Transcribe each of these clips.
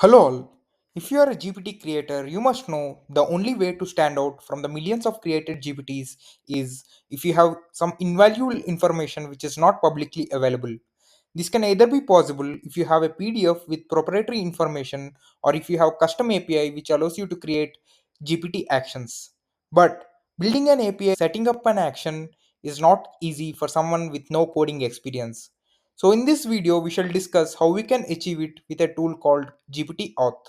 Hello all. If you are a GPT creator, you must know the only way to stand out from the millions of created GPTs is if you have some invaluable information which is not publicly available. This can either be possible if you have a PDF with proprietary information or if you have custom API which allows you to create GPT actions. But building an API, setting up an action is not easy for someone with no coding experience. So in this video, we shall discuss how we can achieve it with a tool called GPT Auth.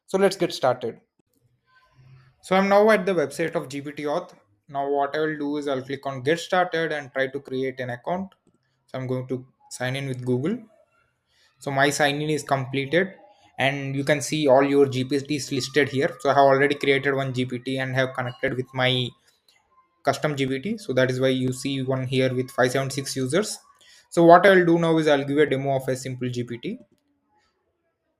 So let's get started. So I'm now at the website of GPT Auth. Now what I will do is I'll click on get started and try to create an account. So I'm going to sign in with Google. So my sign in is completed and you can see all your GPTs listed here. So I have already created one GPT and have connected with my custom GPT. So that is why you see one here with 576 users. So what I'll do now is I'll give a demo of a simple GPT.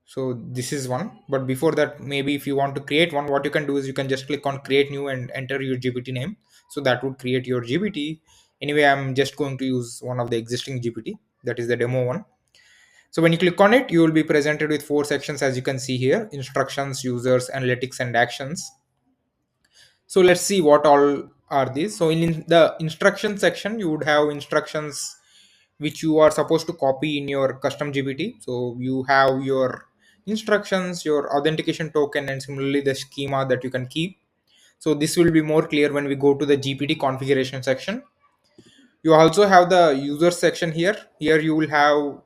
So this is one, but before that, maybe if you want to create one, what you can do is you can just click on create new and enter your GPT name. So that would create your GPT. Anyway, I'm just going to use one of the existing GPT, that is the demo one. So when you click on it, you will be presented with four sections, as you can see here: instructions, users, analytics, and actions. So let's see what all are these. So in the instruction section, you would have instructions which you are supposed to copy in your custom GPT. So you have your instructions, your authentication token, and similarly the schema that you can keep. So this will be more clear when we go to the GPT configuration section. You also have the user section here. Here you will have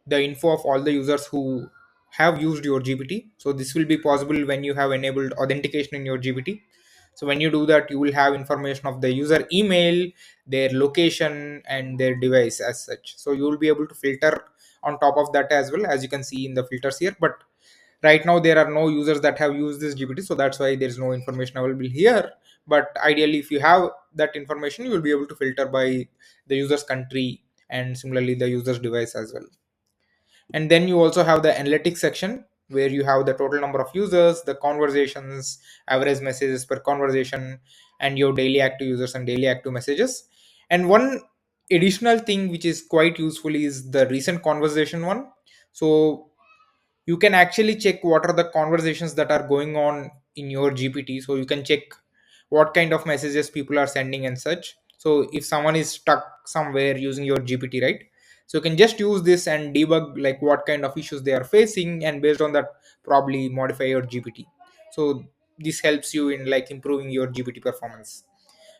the info of all the users who have used your GPT. So this will be possible when you have enabled authentication in your GPT. So when you do that, you will have information of the user email, their location, and their device as such. So you will be able to filter on top of that as well, as you can see in the filters here. But right now there are no users that have used this GPT, so that's why there is no information available here. But ideally, if you have that information, you will be able to filter by the user's country and similarly the user's device as well. And then you also have the analytics section where you have the total number of users, the conversations, average messages per conversation, and your daily active users and daily active messages. And one additional thing which is quite useful is the recent conversation one. So you can actually check what are the conversations that are going on in your GPT. So you can check what kind of messages people are sending and such. So if someone is stuck somewhere using your GPT, right, so you can just use this and debug like what kind of issues they are facing, and based on that probably modify your GPT. So this helps you in like improving your GPT performance.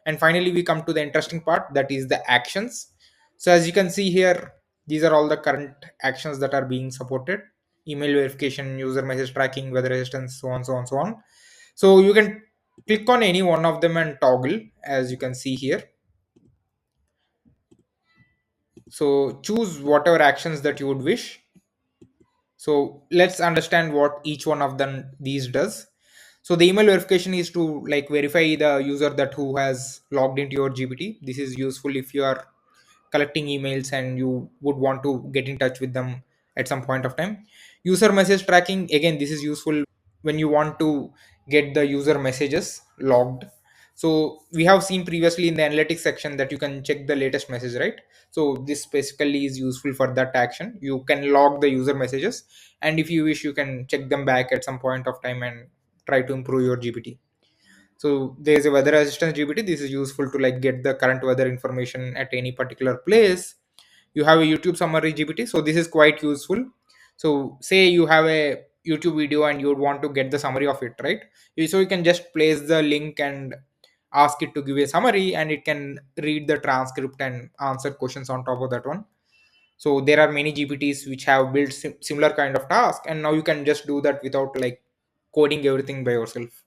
And finally we come to the interesting part, that is the actions. So as you can see here, these are all the current actions that are being supported: email verification, user message tracking, weather resistance, so on, so on, so on. So you can click on any one of them and toggle, as you can see here. So choose whatever actions that you would wish. So let's understand what each one of them these does. So the email verification is to like verify the user that who has logged into your GPT. This is useful if you are collecting emails and you would want to get in touch with them at some point of time. User message tracking, again, this is useful when you want to get the user messages logged. So we have seen previously in the analytics section that you can check the latest message, right? So this basically is useful for that action. You can log the user messages, and if you wish, you can check them back at some point of time and try to improve your GPT. So there is a weather assistance GPT. This is useful to like get the current weather information at any particular place. You have a YouTube summary GPT. So this is quite useful. So say you have a YouTube video and you would want to get the summary of it, right? So you can just place the link and ask it to give a summary, and it can read the transcript and answer questions on top of that one. So there are many GPTs which have built similar kind of task, and now you can just do that without like coding everything by yourself.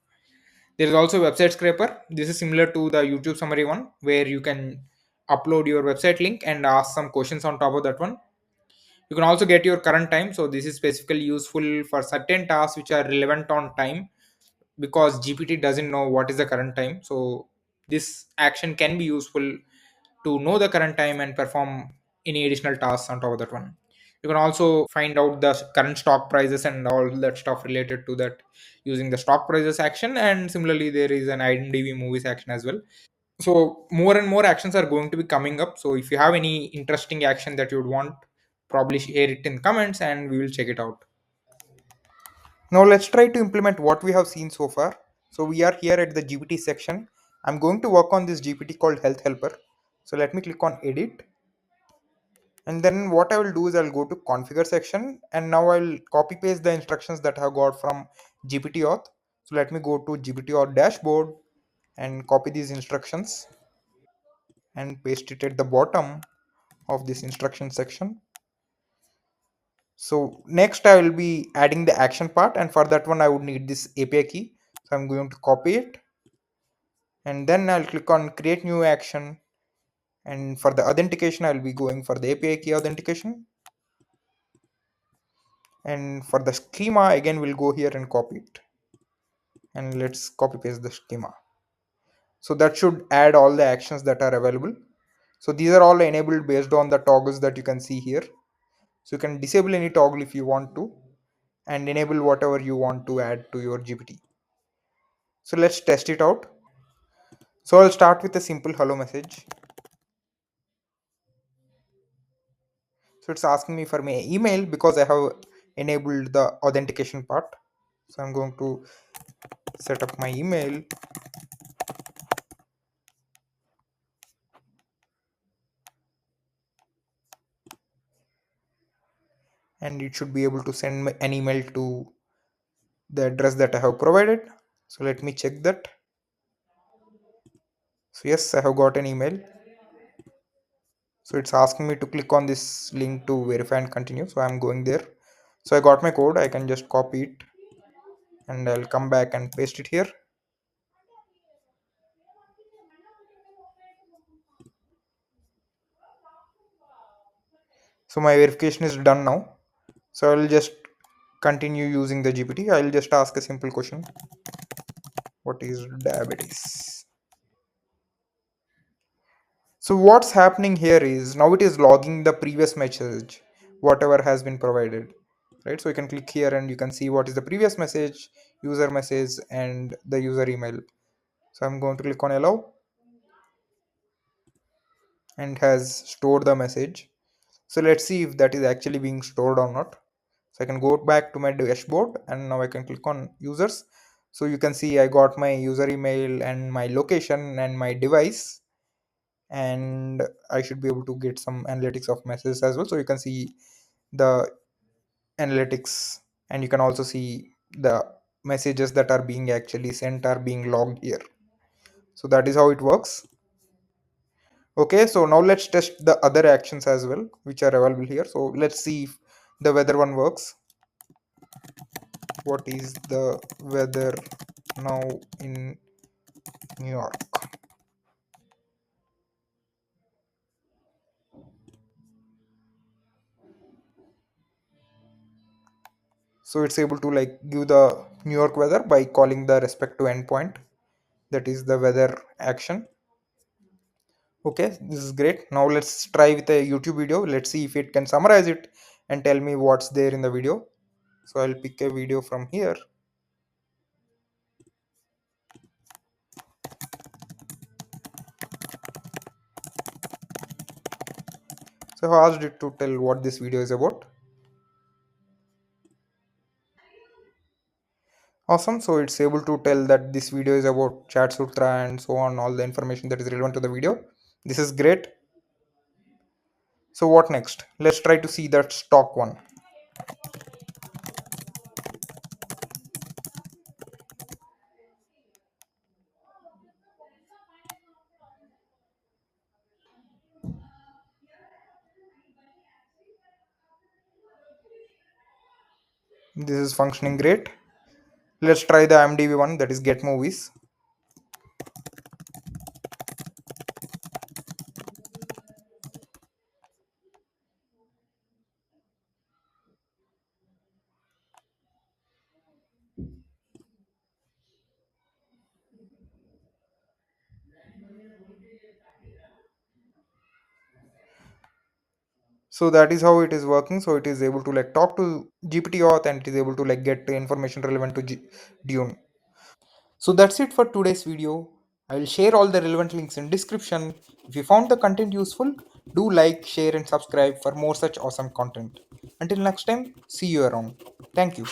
There is also website scraper. This is similar to the YouTube summary one, where you can upload your website link and ask some questions on top of that one. You can also get your current time. So this is specifically useful for certain tasks which are relevant on time, because GPT doesn't know what is the current time. So this action can be useful to know the current time and perform any additional tasks on top of that one. You can also find out the current stock prices and all that stuff related to that using the stock prices action. And similarly, there is an IMDb movies action as well. So more and more actions are going to be coming up. So if you have any interesting action that you would want, probably share it in comments and we will check it out. Now let's try to implement what we have seen so far. So we are here at the GPT section. I'm going to work on this GPT called Health Helper. So let me click on edit. And then what I will do is I'll go to configure section, and now I'll copy paste the instructions that I have got from GPT auth. So let me go to GPT auth dashboard and copy these instructions and paste it at the bottom of this instruction section. So next I will be adding the action part, and for that one I would need this API key. So I'm going to copy it, and then I'll click on create new action, and for the authentication I'll be going for the API key authentication, and for the schema again we'll go here and copy it, and let's copy paste the schema. So that should add all the actions that are available. So these are all enabled based on the toggles that you can see here. So you can disable any toggle if you want to, and enable whatever you want to add to your GPT. So let's test it out. So I'll start with a simple hello message. So it's asking me for my email because I have enabled the authentication part. So I'm going to set up my email, and it should be able to send me an email to the address that I have provided. So let me check that. So yes, I have got an email. So it's asking me to click on this link to verify and continue. So I'm going there. So I got my code. I can just copy it, and I'll come back and paste it here. So my verification is done now. So I'll just continue using the GPT. I'll just ask a simple question. What is diabetes? So what's happening here is now it is logging the previous message, whatever has been provided, right? So you can click here and you can see what is the previous message, user message, and the user email. So I'm going to click on allow, and has stored the message. So let's see if that is actually being stored or not. So I can go back to my dashboard, and now I can click on users. So you can see I got my user email and my location and my device, and I should be able to get some analytics of messages as well. So you can see the analytics, and you can also see the messages that are being actually sent are being logged here. So that is how it works. Okay, so now let's test the other actions as well which are available here. So let's see if the weather one works. What is the weather now in New York? So it's able to like give the New York weather by calling the respective endpoint, that is the weather action. Okay, this is great. Now let's try with a YouTube video. Let's see if it can summarize it and tell me what's there in the video. So I'll pick a video from here. So I asked it to tell what this video is about. Awesome. So it's able to tell that this video is about Chat Sutra and so on, all the information that is relevant to the video. This is great. So what next? Let's try to see that stock one. This is functioning great. Let's try the IMDb one, that is Get Movies. So that is how it is working. So it is able to like talk to GPT auth, and it is able to like get the information relevant to Dune. So that's it for today's video. I will share all the relevant links in description. If you found the content useful, do like, share, and subscribe for more such awesome content. Until next time, see you around. Thank you.